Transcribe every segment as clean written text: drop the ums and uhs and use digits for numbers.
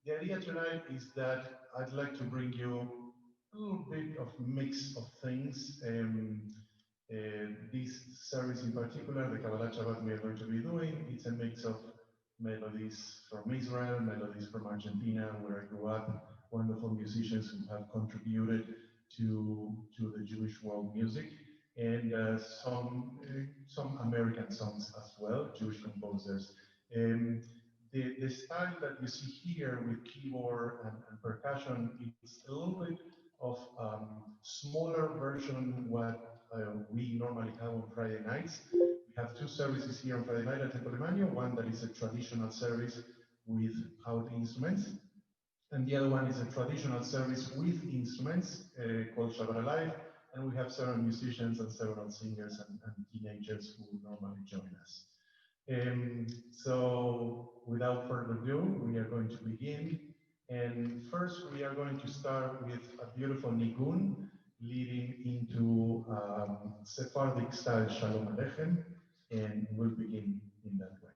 The idea tonight is that I'd like to bring you a little bit of mix of things. This series in particular, the Kabbalat Shabbat we are going to be doing, it's a mix of melodies from Israel, melodies from Argentina, where I grew up, wonderful musicians who have contributed to the Jewish world music, and some American songs as well, Jewish composers. The style that you see here with keyboard and percussion is a little bit of smaller version what we normally have on Friday nights. We have two services here on Friday night at Temple Emanuel, one that is a traditional service with house instruments, and the other one is a traditional service with instruments called Shabbat Alive, and we have several musicians and several singers and teenagers who normally join us. So without further ado, we are going to begin. And first, we are going to start with a beautiful nigun leading into Sephardic style Shalom Aleichem, and we'll begin in that way.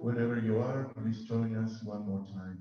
Wherever you are, please join us one more time.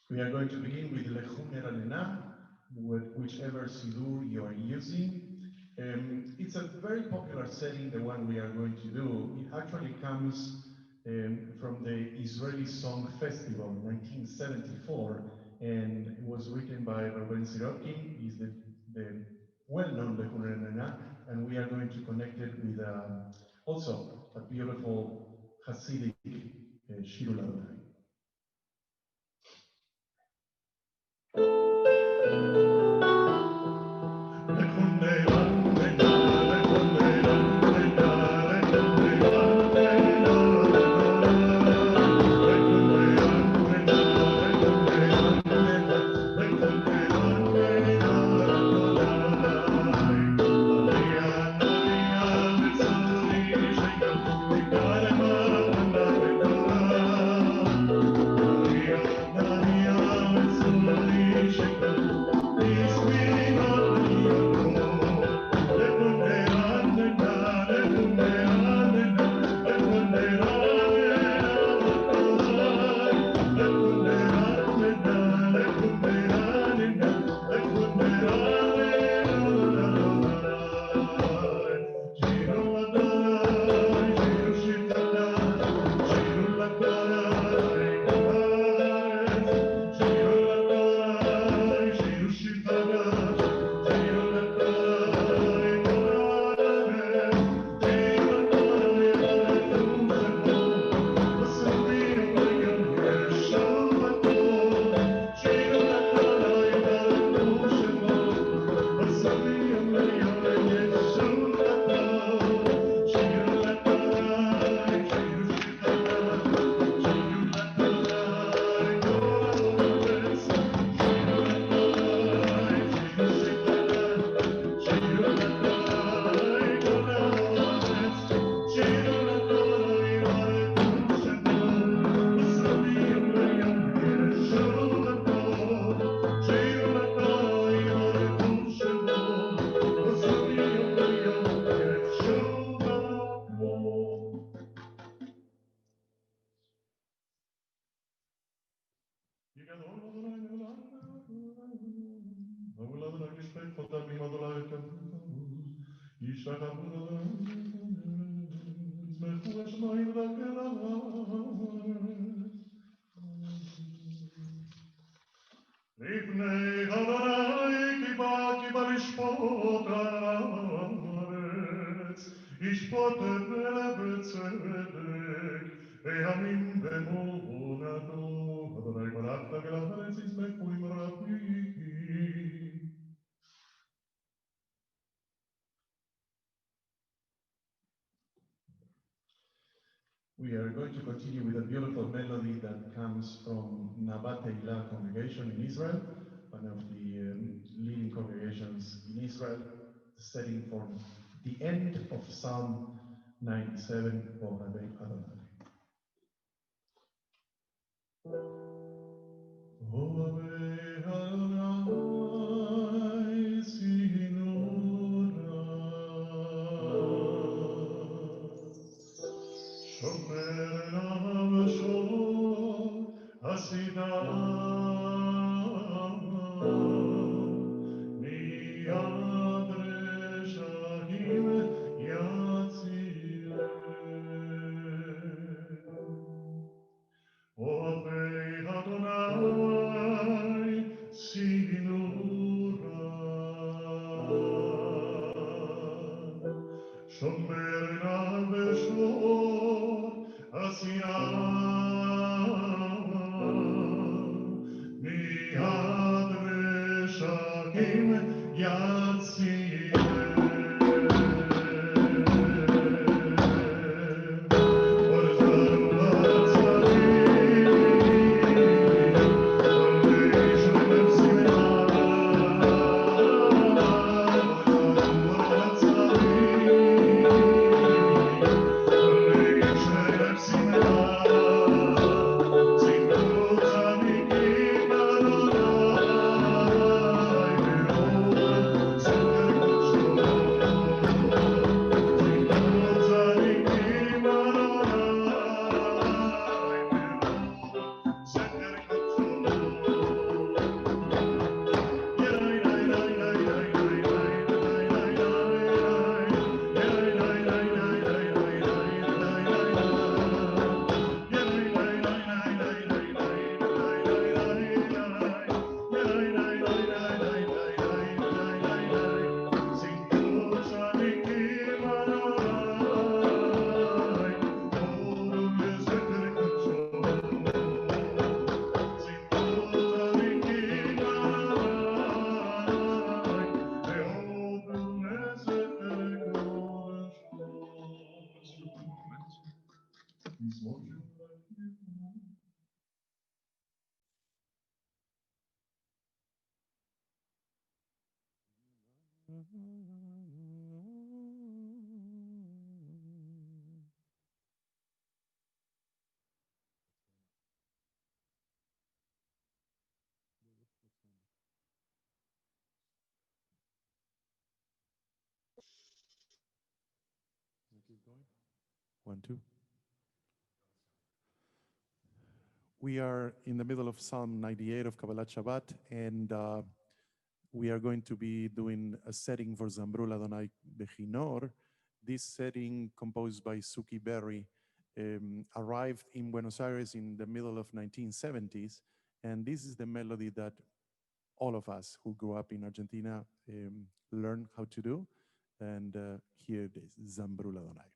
We are going to begin with Lechum Neranena, whichever Sidur you are using. It's a very popular setting, the one we are going to do. It actually comes from the Israeli Song Festival in 1974, and it was written by Reuben Sirotkin. He's the well-known Lechum Neranena, and we are going to connect it with also a beautiful Hasidic Shirul Adonai. We are going to continue with a beautiful melody that comes from Nabat Eilah congregation in Israel, one of the leading congregations in Israel, setting for the end of Psalm 97, Ohavei Adonai. Ohavei Adonai, Sinura, Shomer Navashor, Hasidah, Miyad Reshahim Yatzileh. Ohavei Adonai, Sinura, Shomer Navashor, Hasidah, Miyad 1, 2. We are in the middle of Psalm 98 of Kabbalat Shabbat, and we are going to be doing a setting for Zambrul Adonai Bechinor. This setting, composed by Suki Berry, arrived in Buenos Aires in the middle of 1970s, and this is the melody that all of us who grew up in Argentina learn how to do. And here it is, Zambrul Adonai.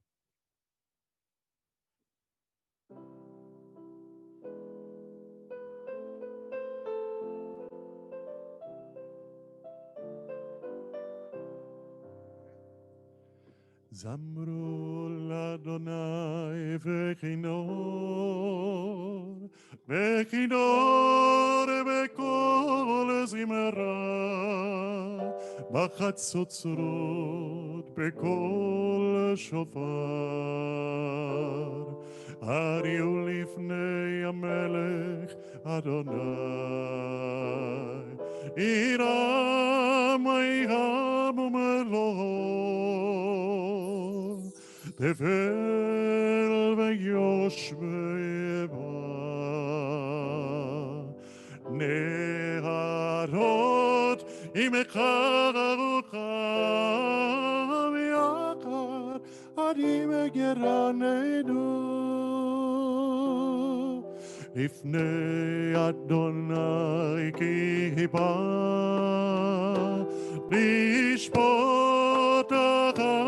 Zambrul Adonai Bechinor, Bechinor Bekol Zimera, Bachatzotzrot Bekol Shofar, Ariu Lifnei Amelech Adonai, Iram Eiram Umelon, Tevel Veyoshveva, Neharot Imecharukam Yachar Adim Geranenu Ifnei Adonai ki ba Lishpot haaretz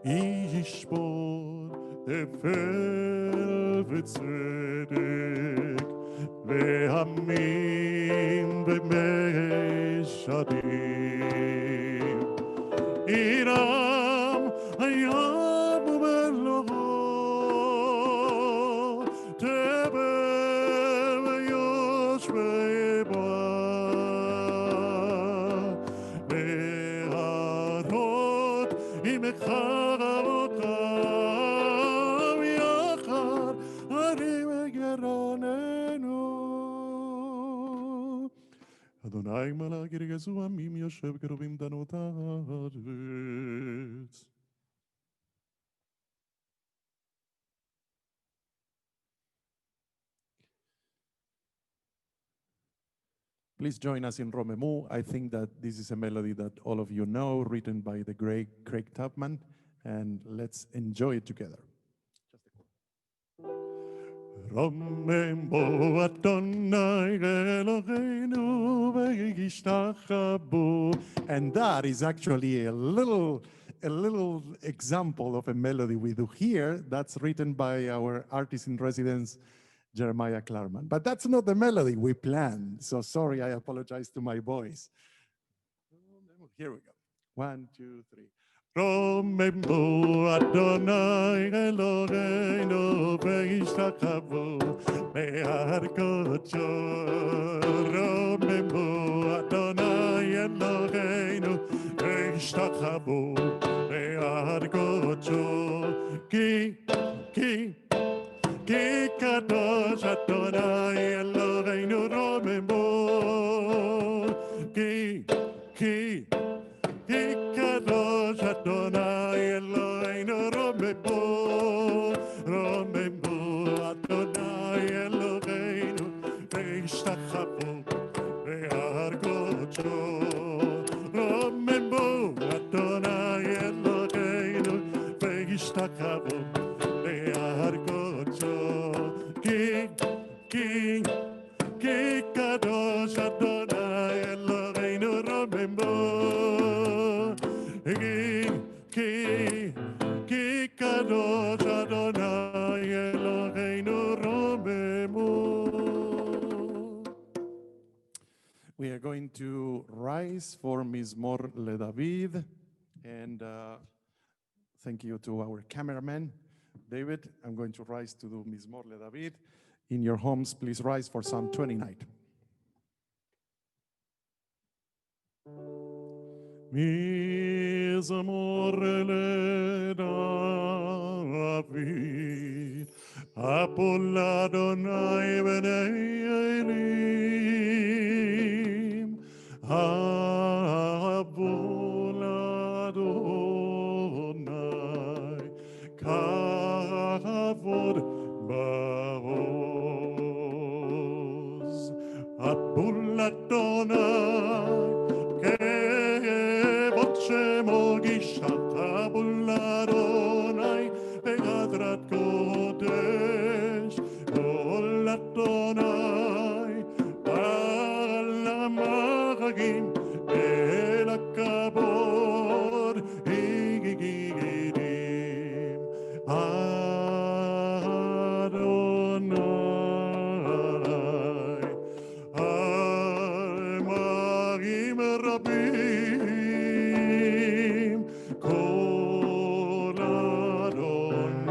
Yishpot tevel v'tzedek Ve'amim v'meshadim Iram hayam u'melon Tevel v'yoshveba Neharot imecharokam yachar Arim geranenu Adonai malach yirgezu amim yoshev keruvim danot haaretz. Please join us in Romemu. I think that this is a melody that all of you know, written by the great Craig Tubman, and let's enjoy it together. Romemu Adonai Eloheinu ve'yishtachabu. And that is actually a little example of a melody we do here. That's written by our artist in residence, Jeremiah Klarman. But that's not the melody we planned. So sorry, I apologize to my voice. Here we go. 1, 2, 3. Romemu Adonai Eloheinu ve'yishtachavu me'ar kodsho. Romemu Adonai Eloheinu ve'yishtachavu me'ar kodsho. Ki kadosh Adonai Eloheinu Romemu. Ki kadosh Adonai Eloheinu Romemu. Romemu Adonai Eloheinu ve'yishtachavu me'ar kodsho. Romemu Adonai Eloheinu ve'yishtachavu me'ar kodsho. Ki kadosh Adonai Eloheinu Romemu. Ki kadosh Adonai Eloheinu Romemu. We are going to rise for Mizmor LeDavid, and Thank you to our cameraman, David. I'm going to rise to do Mizmor LeDavid. In your homes, please rise for Psalm 29. Mizmor LeDavid, Apol Adonai b'nei Elim, Apol Adonai, Kavod ba'oz, Apol Adonai, Kevod shemo gishat, Apol Adonai, Be'adrat Kodesh, Kol Adonai, Al HaMagim, El HaKavod, Higigidim, Adonai, Al-Magim Rabim, Kol Adonai,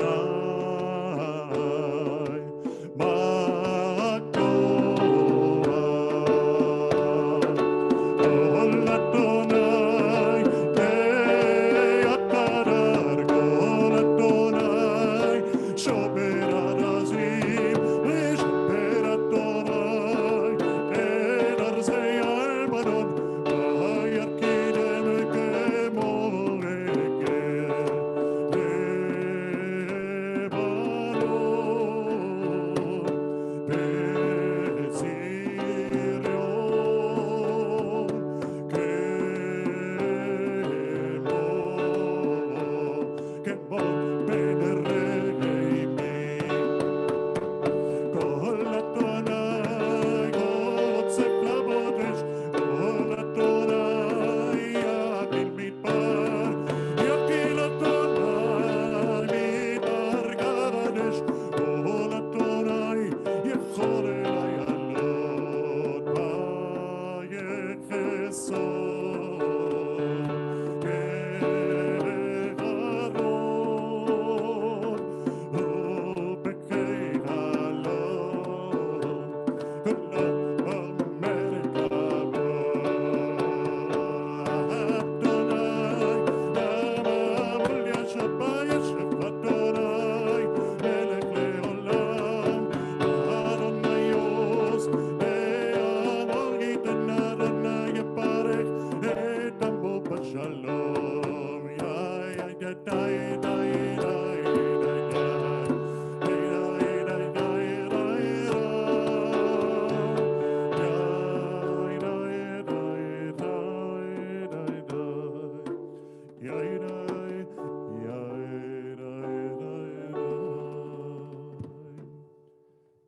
Makoah. Kol Adonai, Te'atarar, Kol Adonai, Shomer Arazim, Shomer Adonai, En Arzei Albanon, Vayarkinem Kemoreke, Lebanon, Betzirion, Kemor ben Regeimim. Kol Adonai, Yotzef Labodesh, Kol Adonai, Yamin Midbar, Yakil Adonai, Midbar Kadesh, Kol Adonai, Yechol Elai Alot, Vayechesod, Kevaron, Bekei Halom,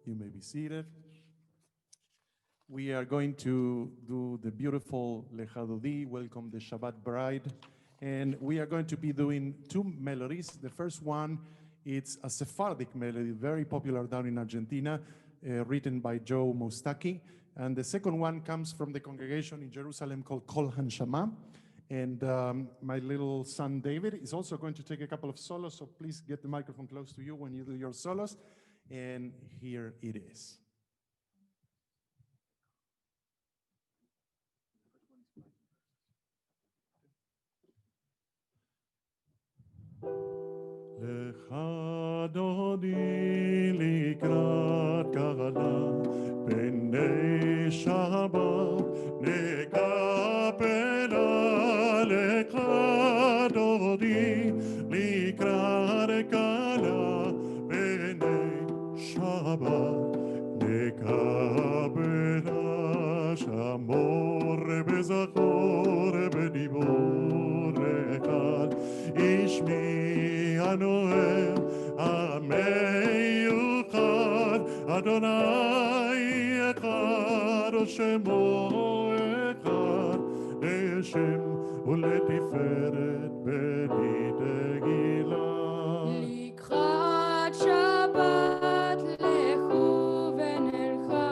You may be seated. We are going to do the beautiful Lechadodi, welcome the Shabbat bride. And we are going to be doing two melodies. The first one, it's a Sephardic melody, very popular down in Argentina, written by Joe Mostaki. And the second one comes from the congregation in Jerusalem called Kol Hanshama. And my little son David is also going to take a couple of solos, so please get the microphone close to you when you do your solos. And here it is. Lecha dodi likrat kabbalat b'nei Shabbat nekapela. Lecha dodi likrat kala b'nei Shabbat nekapela. Shamor bezachor bedibor echad ishmi Emanuel, Ameyuchad, Adonai Echad, Shemo Echad, Leshem uletiferet b'nitegilah. לקראת שבת לכו ונלכה,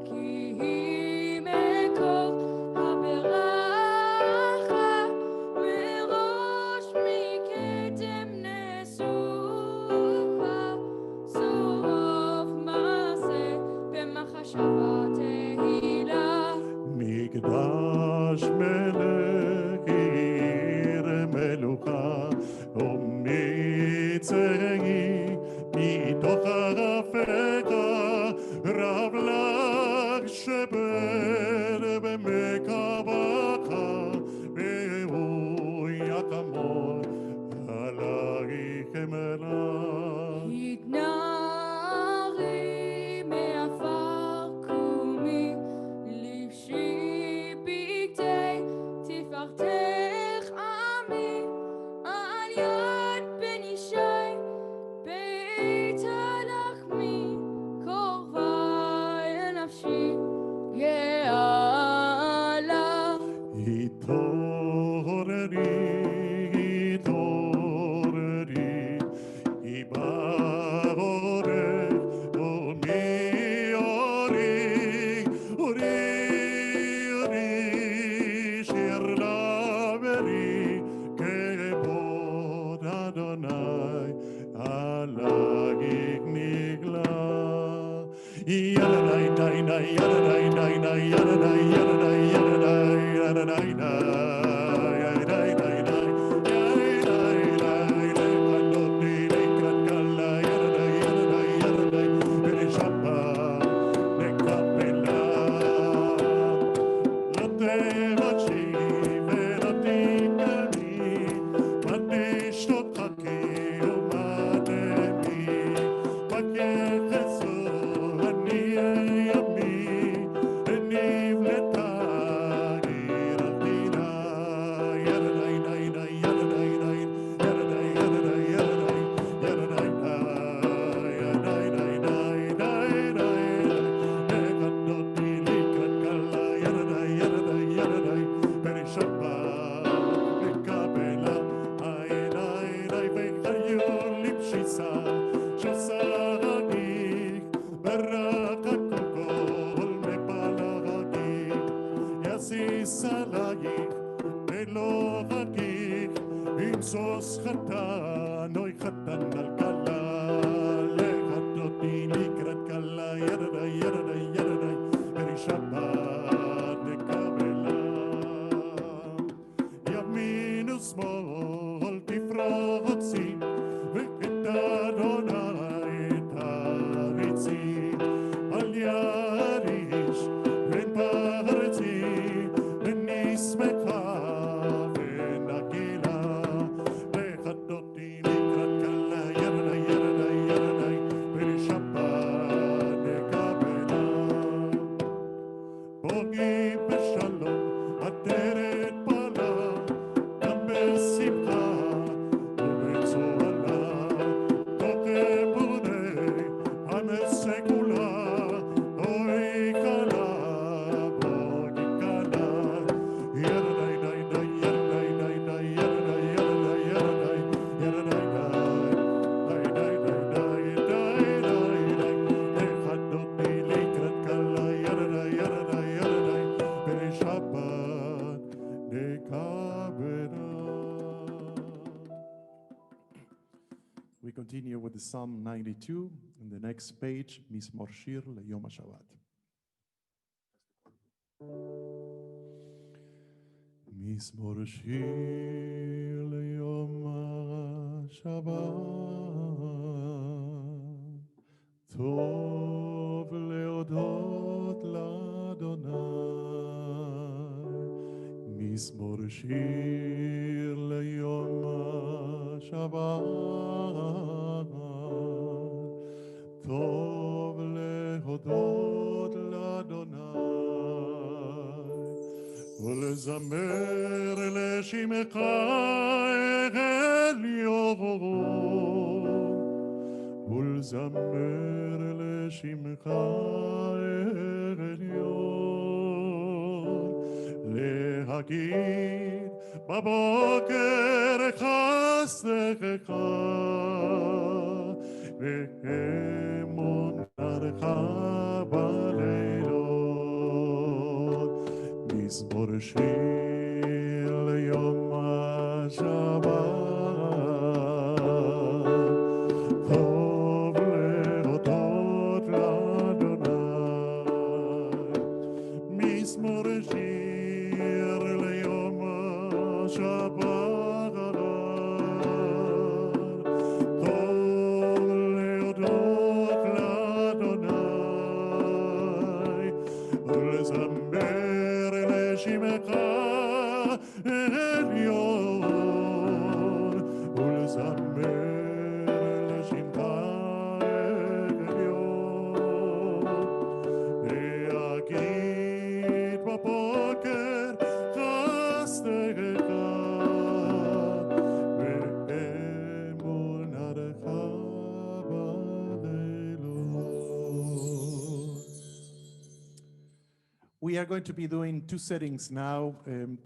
כי היא מקור הברכה, מראש מקדם תצאי מתוך ערפך, רב לך שבר במקבך, והוא יחמול עלייך מלך. התנערי מעפר קומי, לבשי בגדי תפארתך עמי, על יד בן ישי בית הלחמי, קורבה אל נפשי גאה לך. התעוררי, התעוררי, יברך ומי אורי, אורי, אורי, שיר לברי, כבוד אדוני עלייך נגלה. ידעי די די, ידעי די די, ידעי ידעי ידעי ידעי די. sos חתן, אוי חתן על כלה, לחתותי לקראת כלה, ירדי, ירדי, ירדי, ברי שבת נקבלה. ימין ושמאל תפרוצי, ואת אדוני תריצי, על יריש בין פרצי, ונשמחה continue with the Psalm 92 in the next page, Mizmor Shir Leyom HaShabbat. Mizmor Shir Leyom HaShabbat, Tov leodot l'Adonai. Mizmor Shir Leyom HaShabbat, טוב להודות לאדוני ולזמר לשמך עליון ולזמר לשמך עליון להגיד בבוקר חסדך ואמונתך בלילות. מזמור שיר ליום השבת, טוב להודות לאדוני. מזמור שיר ליום השבת, טוב זמר לשמך עליון, להגיד בבוקר חסדך ואמונתך בלילות. We are going to be doing two settings now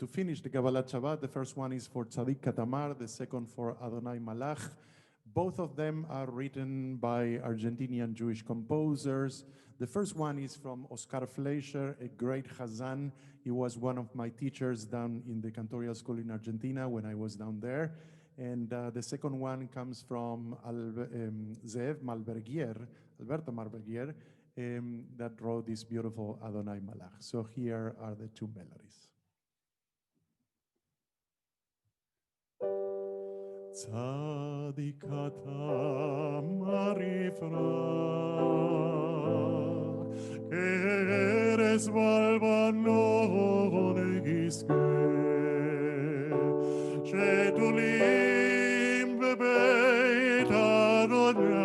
to finish the Kabbalat Shabbat. The first one is for Tzadik Katamar, the second for Adonai Malach. Both of them are written by Argentinian Jewish composers. The first one is from Oscar Fleischer, a great Hazzan. He was one of my teachers down in the Cantorial School in Argentina when I was down there. And the second one comes from Zeev Malbergier, Alberto Malbergier, that wrote this beautiful Adonai Malach. So here are the two melodies. Tzadik Katamar Yifrach, Keres Balbanon Yizkeh, Shetulim bebeit Adonai,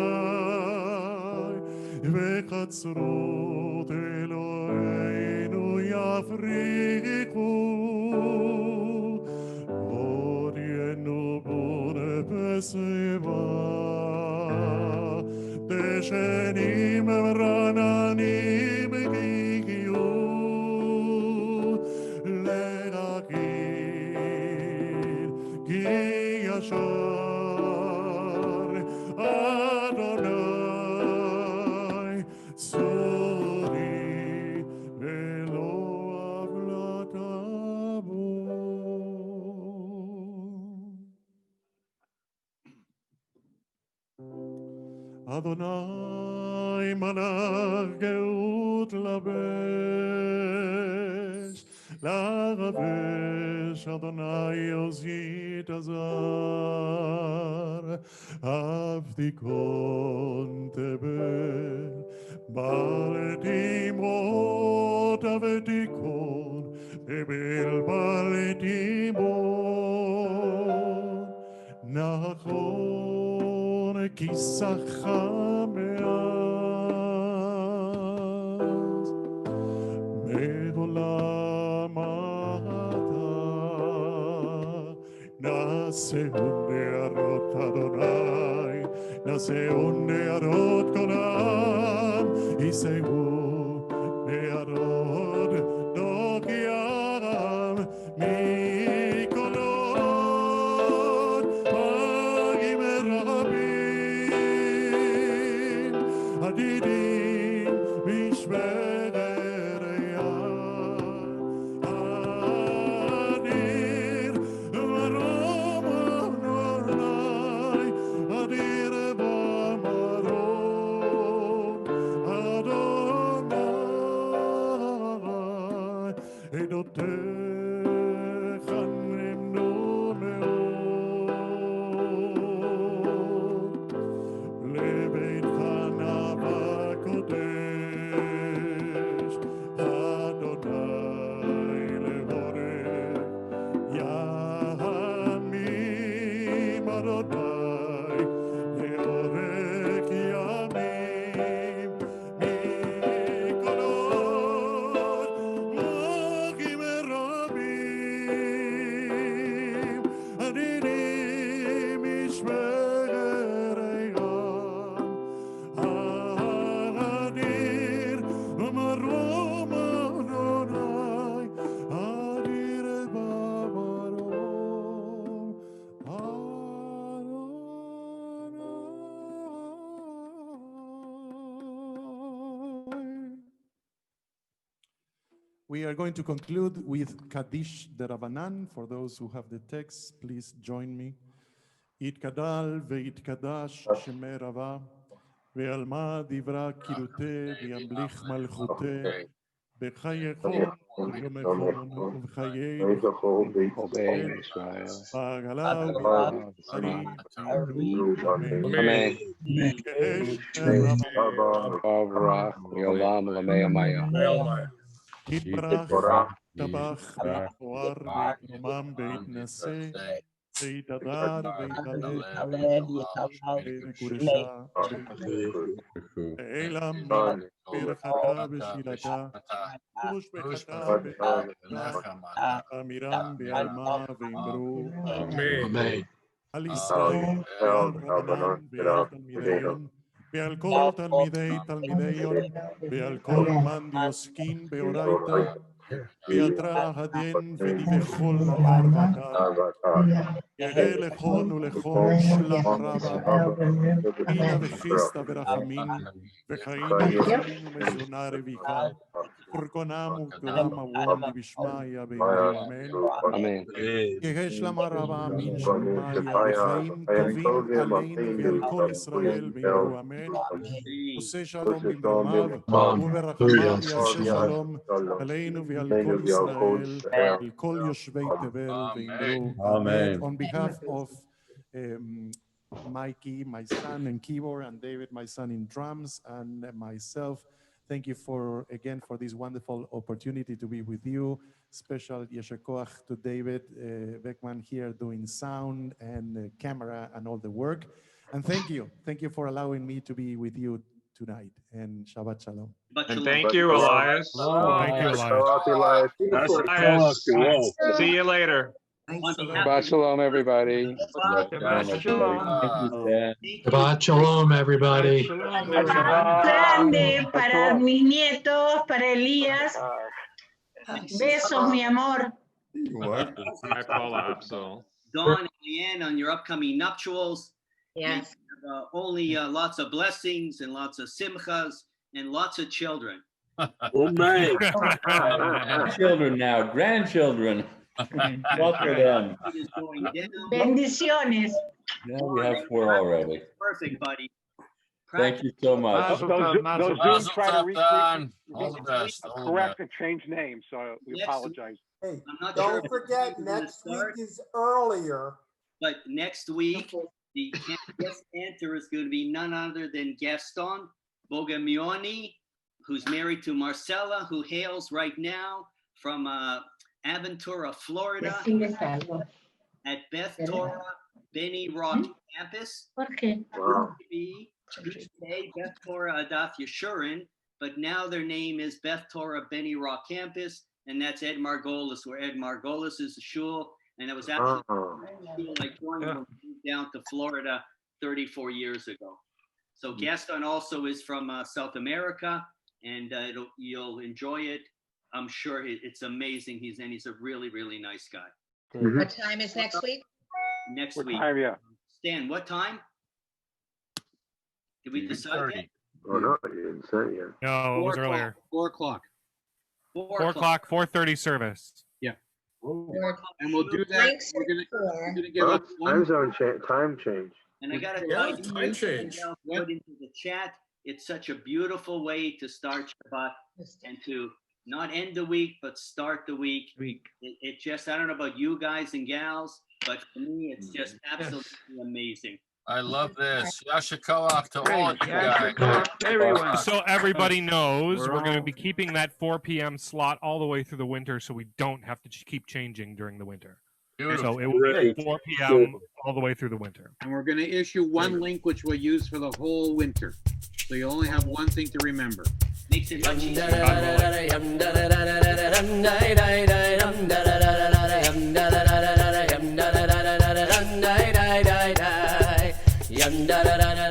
V'chatzrot Eloheinu yafrichu, Hodienu bone beseva, Teshenim rananim gigiu, Lerakir ki yashar Adonai Sori velo avlatabo. Adonai malach geut labesh, lagabesh Adonai ozit azar, avdikon tebel, baletimot avdikon tebel baletimot, nachon kisacha me'az, me'olam ha'ata, na'asehun ne'arot Adonai, na'asehun ne'arot kolam, yisehu ne'arot dokiam, mikolot ha'im rabim, hadidim mishmer eyad, adir marom Adonai, adir bamarom Adonai, edotecha nimnu me'od, lebeitcha nava kodesh, Adonai levorech yamim, Adonai levorech yamim, mikolot mochim rabim, adidim mishmer eyam, adir marom Adonai, adir bamarom Adonai. We are going to conclude with Kaddish de Rabbanan. For those who have the text, please join me. Itkadal ve'itkadash shemei rava, ve'alma divra kirute ve'amlich malchute, b'chayecho yomechon u'b'chayei Obey Israel. ba'agala ve'ari Amen. ke'esh rabba Baruch Yolam Lamei Amaya. Kitbarach tabach ve'toar ve'nomam ve'itnaseh ויתהדר ויתהלך וקודשה אלם ברכתה ושילתה ושבחתה וחתה אמירם בעלמה ואמרו Amen. על ישראל ועל רבנם ועל תלמידיון ועל כל תלמידי תלמידיון ועל כל מאן דיוסקין באורייתא ויתרה הדין ודיווחול נהר ואתר יהא לכון ולכל שלח רבה מינה וחיסתא ורחמין וחיים וחין ומזונה רביחה פורקונם וגדולם אבון בשמיא ואמרו אמן Amen. יהא שלמה רבה מן שמיא וחיים טובים עלינו ועל כל ישראל ואמרו אמן עושה שלום במרומיו וברחמיו יעשה שלום עלינו ועל כל ישראל ועל כל יושבי תבל ואמרו אמן. On behalf of Mikey, my son in keyboard, and David, my son in drums, and myself, thank you for this wonderful opportunity to be with you. Special yesher koach to David Beckman here doing sound and camera and all the work. And thank you for allowing me to be with you tonight. And Shabbat Shalom. And thank you, Elias. Thank you, Elias. Elias. See you later. Shabbat Shalom, everybody. Shabbat Shalom. Shabbat Shalom, everybody. Grande para mis nietos, para Elías. Besos, mi amor. Hi, Paula Absel. Dawn and Leanne on your upcoming nuptials. Yes. Only lots of blessings and lots of simchas and lots of children. Oh, man. Children now, grandchildren. Welcome them. It is going down. Bendiciones. Now we have 4 already. Perfect, buddy. Thank you so much. Those Jews try to All the best. correct and change names, so we Next apologize. Hey, I'm not don't sure if forget, we're gonna next week start. is earlier. But next week, the guest cantor is going to be none other than Gaston Bogamioni, who's married to Marcella, who hails right now from Aventura, Florida, at Beth Torah Benny Rock campus. Wow. Be Beth Torah Adath Yeshurun, but now their name is Beth Torah Benny Rock campus, and that's Ed Margolis, where Ed Margolis is the shul, and it was actually like going down to Florida 34 years ago. So Gaston also is from South America, and you'll enjoy it. I'm sure it's amazing. He's a really, really nice guy. What time is next week? Next What week. time, yeah. Stan, what time? Did we decide that? Oh, no, you didn't say it yet. No, it was earlier. 4 o'clock. 4 o'clock, 4:30 service. And we'll do that. We're gonna give up Time zone time change. And I gotta Yeah, tell you, time change. put into the chat. It's such a beautiful way to start Shabbat and to not end the week, but start the week. It just, I don't know about you guys and gals, but for me, it's just absolutely amazing. I love this. Yashikoach to all of you guys. Everyone. So everybody knows we're going to be keeping that 4 p.m. slot all the way through the winter, so we don't have to keep changing during the winter. So it will be 4 p.m. all the way through the winter. And we're going to issue one link which we'll use for the whole winter. So you only have one thing to remember. Makes it much easier. Yum da da da da